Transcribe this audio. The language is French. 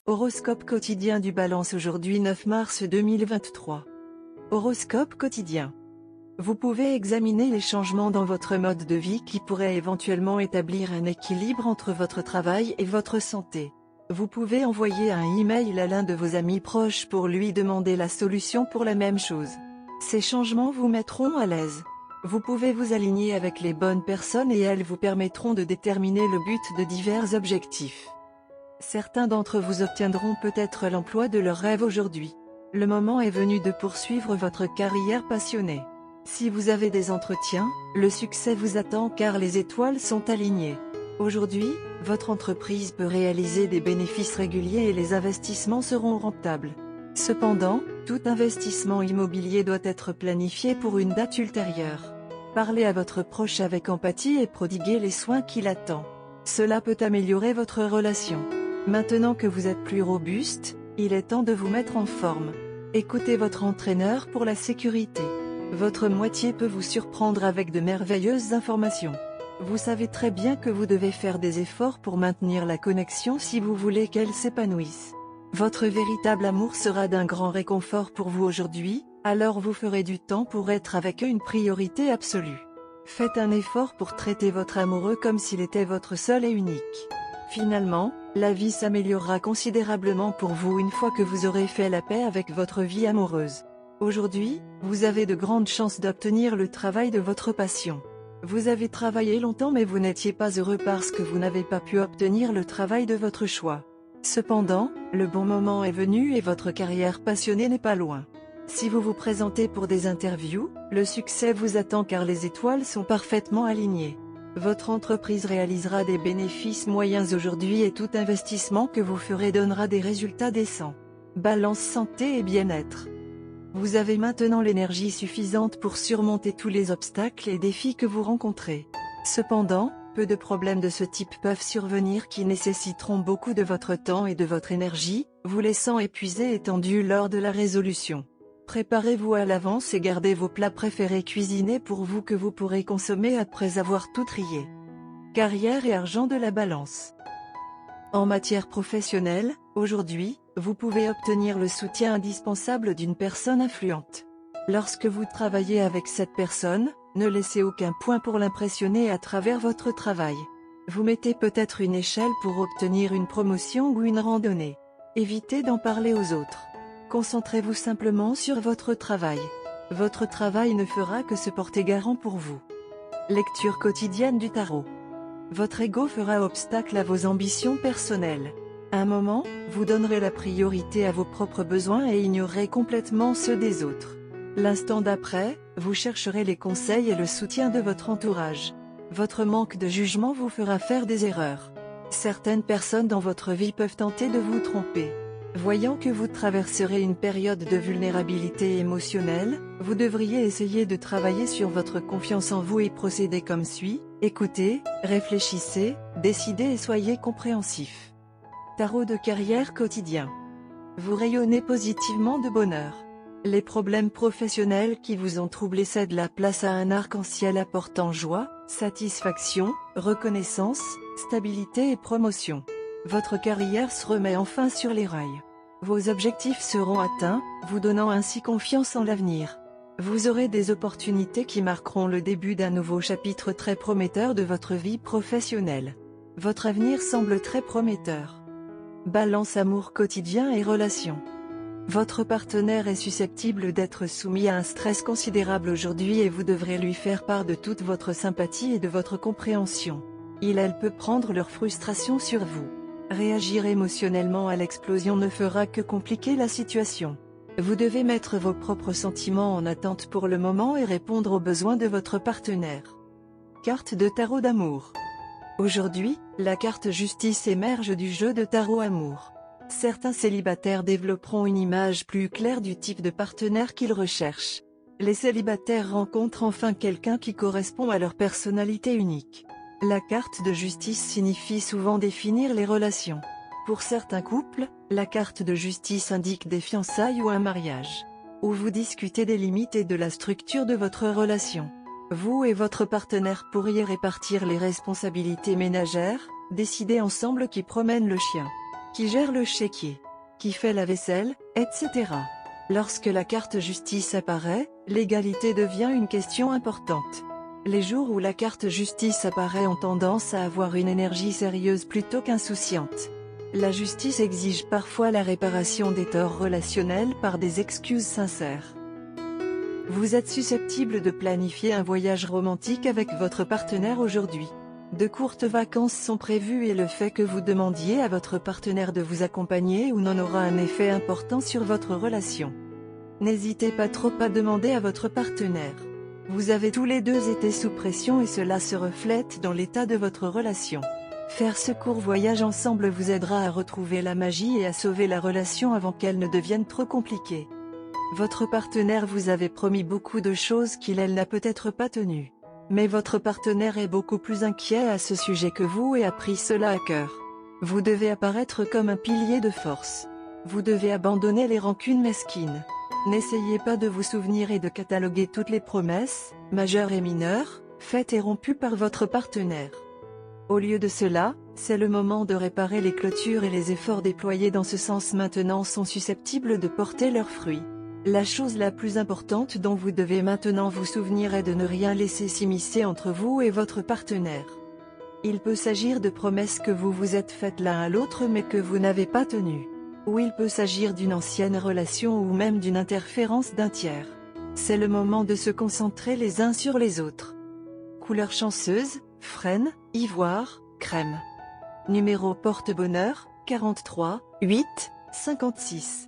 Horoscope quotidien du Balance aujourd'hui 9 mars 2023. Horoscope quotidien. Vous pouvez examiner les changements dans votre mode de vie qui pourraient éventuellement établir un équilibre entre votre travail et votre santé. Vous pouvez envoyer un email à l'un de vos amis proches pour lui demander la solution pour la même chose. Ces changements vous mettront à l'aise. Vous pouvez vous aligner avec les bonnes personnes et elles vous permettront de déterminer le but de divers objectifs. Certains d'entre vous obtiendront peut-être l'emploi de leur rêve aujourd'hui. Le moment est venu de poursuivre votre carrière passionnée. Si vous avez des entretiens, le succès vous attend car les étoiles sont alignées. Aujourd'hui, votre entreprise peut réaliser des bénéfices réguliers et les investissements seront rentables. Cependant, tout investissement immobilier doit être planifié pour une date ultérieure. Parlez à votre proche avec empathie et prodiguez les soins qu'il attend. Cela peut améliorer votre relation. Maintenant que vous êtes plus robuste, il est temps de vous mettre en forme. Écoutez votre entraîneur pour la sécurité. Votre moitié peut vous surprendre avec de merveilleuses informations. Vous savez très bien que vous devez faire des efforts pour maintenir la connexion si vous voulez qu'elle s'épanouisse. Votre véritable amour sera d'un grand réconfort pour vous aujourd'hui, alors vous ferez du temps pour être avec eux une priorité absolue. Faites un effort pour traiter votre amoureux comme s'il était votre seul et unique. Finalement, la vie s'améliorera considérablement pour vous une fois que vous aurez fait la paix avec votre vie amoureuse. Aujourd'hui, vous avez de grandes chances d'obtenir le travail de votre passion. Vous avez travaillé longtemps mais vous n'étiez pas heureux parce que vous n'avez pas pu obtenir le travail de votre choix. Cependant, le bon moment est venu et votre carrière passionnée n'est pas loin. Si vous vous présentez pour des interviews, le succès vous attend car les étoiles sont parfaitement alignées. Votre entreprise réalisera des bénéfices moyens aujourd'hui et tout investissement que vous ferez donnera des résultats décents. Balance santé et bien-être. Vous avez maintenant l'énergie suffisante pour surmonter tous les obstacles et défis que vous rencontrez. Cependant, peu de problèmes de ce type peuvent survenir qui nécessiteront beaucoup de votre temps et de votre énergie, vous laissant épuisé et tendu lors de la résolution. Préparez-vous à l'avance et gardez vos plats préférés cuisinés pour vous que vous pourrez consommer après avoir tout trié. Carrière et argent de la Balance. En matière professionnelle, aujourd'hui, vous pouvez obtenir le soutien indispensable d'une personne influente. Lorsque vous travaillez avec cette personne, ne laissez aucun point pour l'impressionner à travers votre travail. Vous mettez peut-être une échelle pour obtenir une promotion ou une randonnée. Évitez d'en parler aux autres. Concentrez-vous simplement sur votre travail. Votre travail ne fera que se porter garant pour vous. Lecture quotidienne du tarot. Votre ego fera obstacle à vos ambitions personnelles. À un moment, vous donnerez la priorité à vos propres besoins et ignorerez complètement ceux des autres. L'instant d'après, vous chercherez les conseils et le soutien de votre entourage. Votre manque de jugement vous fera faire des erreurs. Certaines personnes dans votre vie peuvent tenter de vous tromper. Voyant que vous traverserez une période de vulnérabilité émotionnelle, vous devriez essayer de travailler sur votre confiance en vous et procéder comme suit. Écoutez, réfléchissez, décidez et soyez compréhensif. Tarot de carrière quotidien. Vous rayonnez positivement de bonheur. Les problèmes professionnels qui vous ont troublé cèdent la place à un arc-en-ciel apportant joie, satisfaction, reconnaissance, stabilité et promotion. Votre carrière se remet enfin sur les rails. Vos objectifs seront atteints, vous donnant ainsi confiance en l'avenir. Vous aurez des opportunités qui marqueront le début d'un nouveau chapitre très prometteur de votre vie professionnelle. Votre avenir semble très prometteur. Balance amour quotidien et relations. Votre partenaire est susceptible d'être soumis à un stress considérable aujourd'hui et vous devrez lui faire part de toute votre sympathie et de votre compréhension. Elle peut prendre leur frustration sur vous. Réagir émotionnellement à l'explosion ne fera que compliquer la situation. Vous devez mettre vos propres sentiments en attente pour le moment et répondre aux besoins de votre partenaire. Carte de tarot d'amour. Aujourd'hui, la carte justice émerge du jeu de tarot amour. Certains célibataires développeront une image plus claire du type de partenaire qu'ils recherchent. Les célibataires rencontrent enfin quelqu'un qui correspond à leur personnalité unique. La carte de justice signifie souvent définir les relations. Pour certains couples, la carte de justice indique des fiançailles ou un mariage, où vous discutez des limites et de la structure de votre relation. Vous et votre partenaire pourriez répartir les responsabilités ménagères, décider ensemble qui promène le chien. qui gère le chéquier, qui fait la vaisselle, etc. Lorsque la carte justice apparaît, l'égalité devient une question importante. Les jours où la carte justice apparaît ont tendance à avoir une énergie sérieuse plutôt qu'insouciante. La justice exige parfois la réparation des torts relationnels par des excuses sincères. Vous êtes susceptible de planifier un voyage romantique avec votre partenaire aujourd'hui. De courtes vacances sont prévues et le fait que vous demandiez à votre partenaire de vous accompagner ou non aura un effet important sur votre relation. N'hésitez pas trop à demander à votre partenaire. Vous avez tous les deux été sous pression et cela se reflète dans l'état de votre relation. Faire ce court voyage ensemble vous aidera à retrouver la magie et à sauver la relation avant qu'elle ne devienne trop compliquée. Votre partenaire vous avait promis beaucoup de choses qu'il n'a peut-être pas tenues. Mais votre partenaire est beaucoup plus inquiet à ce sujet que vous et a pris cela à cœur. Vous devez apparaître comme un pilier de force. Vous devez abandonner les rancunes mesquines. N'essayez pas de vous souvenir et de cataloguer toutes les promesses, majeures et mineures, faites et rompues par votre partenaire. Au lieu de cela, c'est le moment de réparer les clôtures et les efforts déployés dans ce sens maintenant sont susceptibles de porter leurs fruits. La chose la plus importante dont vous devez maintenant vous souvenir est de ne rien laisser s'immiscer entre vous et votre partenaire. Il peut s'agir de promesses que vous vous êtes faites l'un à l'autre mais que vous n'avez pas tenues. Ou il peut s'agir d'une ancienne relation ou même d'une interférence d'un tiers. C'est le moment de se concentrer les uns sur les autres. Couleur chanceuse, frêne, ivoire, crème. Numéro porte-bonheur, 43, 8, 56.